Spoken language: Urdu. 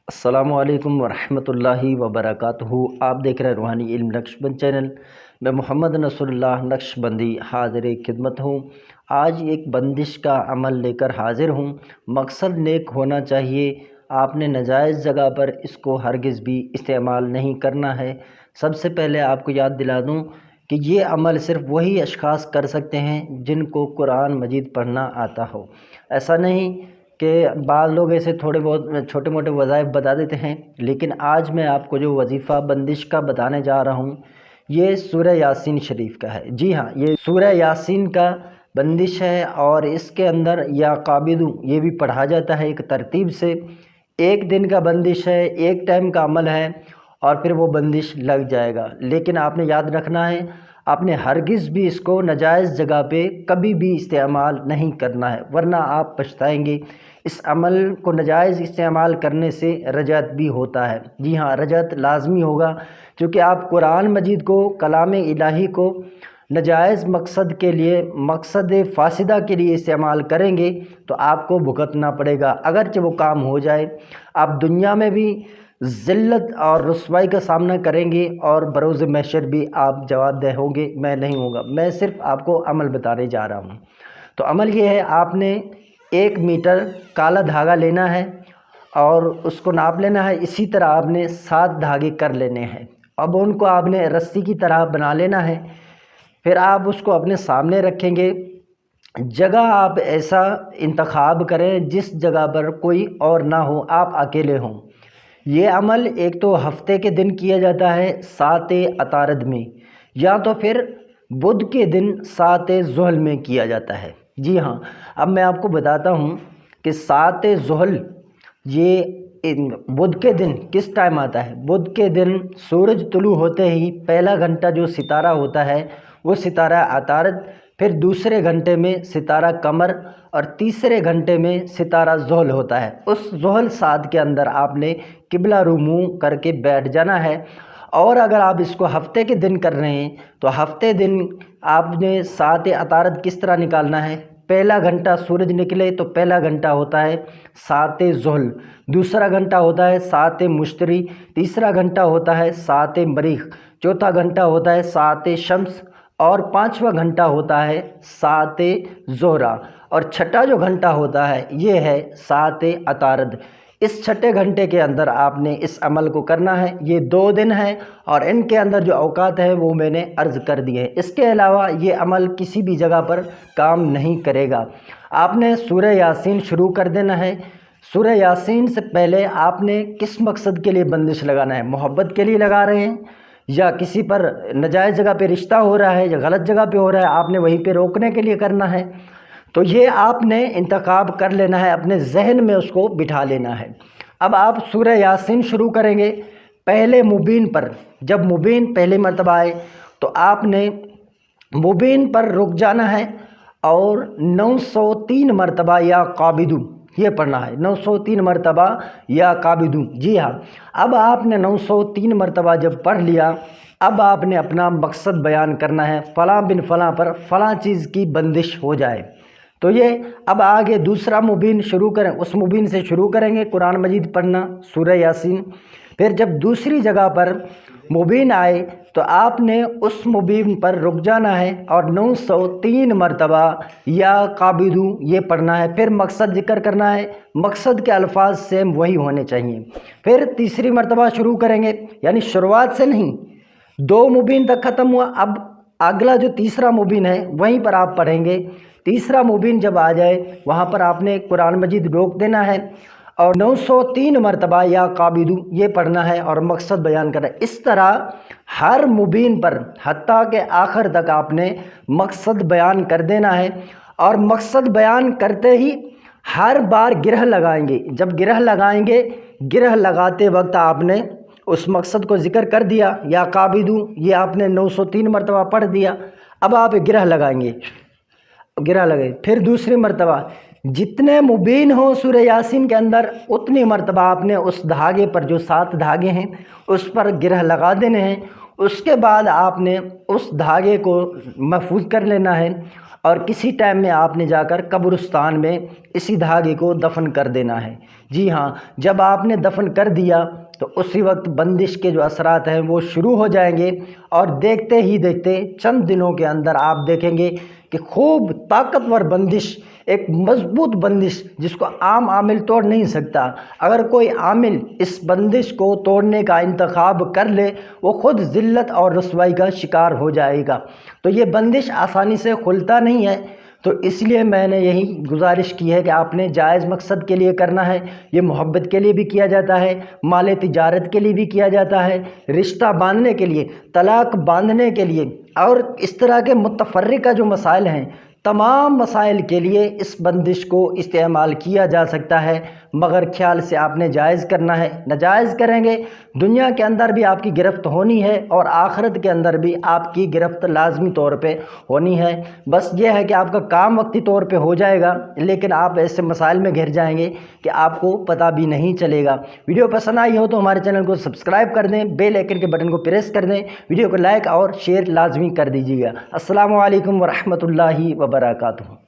السلام علیکم ورحمۃ اللہ وبرکاتہ۔ آپ دیکھ رہے ہیں روحانی علم نقشبند چینل۔ میں محمد نصر اللہ نقشبندی حاضر خدمت ہوں۔ آج ایک بندش کا عمل لے کر حاضر ہوں۔ مقصد نیک ہونا چاہیے۔ آپ نے ناجائز جگہ پر اس کو ہرگز بھی استعمال نہیں کرنا ہے۔ سب سے پہلے آپ کو یاد دلا دوں کہ یہ عمل صرف وہی اشخاص کر سکتے ہیں جن کو قرآن مجید پڑھنا آتا ہو۔ ایسا نہیں کہ بعض لوگ ایسے تھوڑے بہت چھوٹے موٹے وظائف بتا دیتے ہیں، لیکن آج میں آپ کو جو وظیفہ بندش کا بتانے جا رہا ہوں یہ سورہ یاسین شریف کا ہے۔ جی ہاں، یہ سورہ یاسین کا بندش ہے، اور اس کے اندر یا قابدو یہ بھی پڑھا جاتا ہے ایک ترتیب سے۔ ایک دن کا بندش ہے، ایک ٹائم کا عمل ہے، اور پھر وہ بندش لگ جائے گا۔ لیکن آپ نے یاد رکھنا ہے، آپ نے ہرگز بھی اس کو ناجائز جگہ پہ کبھی بھی استعمال نہیں کرنا ہے، ورنہ آپ پچھتائیں گے۔ اس عمل کو ناجائز استعمال کرنے سے رجعت بھی ہوتا ہے۔ جی ہاں، رجعت لازمی ہوگا، کیونکہ آپ قرآن مجید کو، کلام الہی کو ناجائز مقصد کے لیے، مقصد فاسدہ کے لیے استعمال کریں گے تو آپ کو بھگتنا پڑے گا۔ اگرچہ وہ کام ہو جائے، آپ دنیا میں بھی ذلت اور رسوائی کا سامنا کریں گے، اور بروز محشر بھی آپ جواب دہ ہوں گے، میں نہیں ہوں گا۔ میں صرف آپ کو عمل بتانے جا رہا ہوں۔ تو عمل یہ ہے، آپ نے 1 میٹر کالا دھاگا لینا ہے اور اس کو ناپ لینا ہے۔ اسی طرح آپ نے 7 دھاگے کر لینے ہیں۔ اب ان کو آپ نے رسی کی طرح بنا لینا ہے۔ پھر آپ اس کو اپنے سامنے رکھیں گے۔ جگہ آپ ایسا انتخاب کریں جس جگہ پر کوئی اور نہ ہو، آپ اکیلے ہوں۔ یہ عمل ایک تو ہفتے کے دن کیا جاتا ہے 7 عطارد میں، یا تو پھر بدھ کے دن 7 ذوالحجہ میں کیا جاتا ہے۔ جی ہاں، اب میں آپ کو بتاتا ہوں کہ 7 ذوالحجہ یہ بدھ کے دن کس ٹائم آتا ہے۔ بدھ کے دن سورج طلوع ہوتے ہی پہلا گھنٹہ جو ستارہ ہوتا ہے وہ ستارہ عطارد، پھر دوسرے گھنٹے میں ستارہ قمر، اور تیسرے گھنٹے میں ستارہ ذوالحجہ ہوتا ہے۔ اس ذوالحجہ 7 کے اندر آپ نے قبلہ رو منہ کر کے بیٹھ جانا ہے۔ اور اگر آپ اس کو ہفتے کے دن کر رہے ہیں تو ہفتے دن آپ نے 7 عطارد کس طرح نکالنا ہے۔ پہلا گھنٹہ سورج نکلے تو پہلا گھنٹہ ہوتا ہے 7 ذوالحجہ، دوسرا گھنٹہ ہوتا ہے 7 مشتری، تیسرا گھنٹہ ہوتا ہے 7 مریخ، چوتھا گھنٹہ ہوتا ہے 7 شمس، اور 5واں گھنٹہ ہوتا ہے 7 زہرہ، اور چھٹا جو گھنٹہ ہوتا ہے یہ ہے 7 عطارد۔ اس چھٹے گھنٹے کے اندر آپ نے اس عمل کو کرنا ہے۔ یہ 2 دن ہیں، اور ان کے اندر جو اوقات ہیں وہ میں نے عرض کر دیے ہیں۔ اس کے علاوہ یہ عمل کسی بھی جگہ پر کام نہیں کرے گا۔ آپ نے سورہ یاسین شروع کر دینا ہے۔ سورہ یاسین سے پہلے آپ نے کس مقصد کے لیے بندش لگانا ہے؟ محبت کے لیے لگا رہے ہیں، یا کسی پر ناجائز جگہ پہ رشتہ ہو رہا ہے، یا غلط جگہ پہ ہو رہا ہے، آپ نے وہیں پہ روکنے کے لیے کرنا ہے؟ تو یہ آپ نے انتخاب کر لینا ہے، اپنے ذہن میں اس کو بٹھا لینا ہے۔ اب آپ سورہ یاسین شروع کریں گے پہلے مبین پر۔ جب مبین پہلی مرتبہ آئے تو آپ نے مبین پر رک جانا ہے، اور 903 مرتبہ یا قابدو یہ پڑھنا ہے۔ 903 مرتبہ یا قابدو۔ جی ہاں، اب آپ نے 903 مرتبہ جب پڑھ لیا، اب آپ نے اپنا مقصد بیان کرنا ہے، فلاں بن فلاں پر فلاں چیز کی بندش ہو جائے۔ تو یہ اب آگے دوسرا مبین شروع کریں، اس مبین سے شروع کریں گے قرآن مجید پڑھنا، سورہ یاسین۔ پھر جب دوسری جگہ پر مبین آئے تو آپ نے اس مبین پر رک جانا ہے، اور 903 مرتبہ یا قابدو یہ پڑھنا ہے۔ پھر مقصد ذکر کرنا ہے، مقصد کے الفاظ سیم وہی ہونے چاہیے۔ پھر تیسری مرتبہ شروع کریں گے، یعنی شروعات سے نہیں، 2 مبین تک ختم ہوا، اب اگلا جو تیسرا مبین ہے وہیں پر آپ پڑھیں گے۔ تیسرا مبین جب آ جائے وہاں پر آپ نے قرآن مجید روک دینا ہے، اور 903 مرتبہ یا قابدو یہ پڑھنا ہے، اور مقصد بیان کرنا ہے۔ اس طرح ہر مبین پر حتیٰ کہ آخر تک آپ نے مقصد بیان کر دینا ہے، اور مقصد بیان کرتے ہی ہر بار گرہ لگائیں گے۔ جب گرہ لگائیں گے، گرہ لگاتے وقت آپ نے اس مقصد کو ذکر کر دیا، یا قابدو یہ آپ نے 903 مرتبہ پڑھ دیا۔ اب آپ گرہ لگائیں گے، گرہ لگے، پھر دوسری مرتبہ جتنے مبین ہوں سورہ یاسین کے اندر اتنی مرتبہ آپ نے اس دھاگے پر، جو 7 دھاگے ہیں اس پر گرہ لگا دینے ہیں۔ اس کے بعد آپ نے اس دھاگے کو محفوظ کر لینا ہے، اور کسی ٹائم میں آپ نے جا کر قبرستان میں اسی دھاگے کو دفن کر دینا ہے۔ جی ہاں، جب آپ نے دفن کر دیا تو اسی وقت بندش کے جو اثرات ہیں وہ شروع ہو جائیں گے، اور دیکھتے ہی دیکھتے چند دنوں کے اندر آپ دیکھیں گے کہ خوب طاقتور بندش، ایک مضبوط بندش جس کو عام عامل توڑ نہیں سکتا۔ اگر کوئی عامل اس بندش کو توڑنے کا انتخاب کر لے، وہ خود ذلت اور رسوائی کا شکار ہو جائے گا۔ تو یہ بندش آسانی سے کھلتا نہیں ہے، تو اس لیے میں نے یہی گزارش کی ہے کہ آپ نے جائز مقصد کے لیے کرنا ہے۔ یہ محبت کے لیے بھی کیا جاتا ہے، مال تجارت کے لیے بھی کیا جاتا ہے، رشتہ باندھنے کے لیے، طلاق باندھنے کے لیے، اور اس طرح کے متفرقہ جو مسائل ہیں، تمام مسائل کے لیے اس بندش کو استعمال کیا جا سکتا ہے، مگر خیال سے آپ نے جائز کرنا ہے۔ ناجائز کریں گے، دنیا کے اندر بھی آپ کی گرفت ہونی ہے، اور آخرت کے اندر بھی آپ کی گرفت لازمی طور پہ ہونی ہے۔ بس یہ ہے کہ آپ کا کام وقتی طور پہ ہو جائے گا، لیکن آپ ایسے مسائل میں گھر جائیں گے کہ آپ کو پتہ بھی نہیں چلے گا۔ ویڈیو پسند آئی ہو تو ہمارے چینل کو سبسکرائب کر دیں، بیل آئکن کے بٹن کو پریس کر دیں، ویڈیو کو لائک اور شیئر لازمی کر دیجیے گا۔ السلام علیکم ورحمۃ اللہ وبرکاتہ۔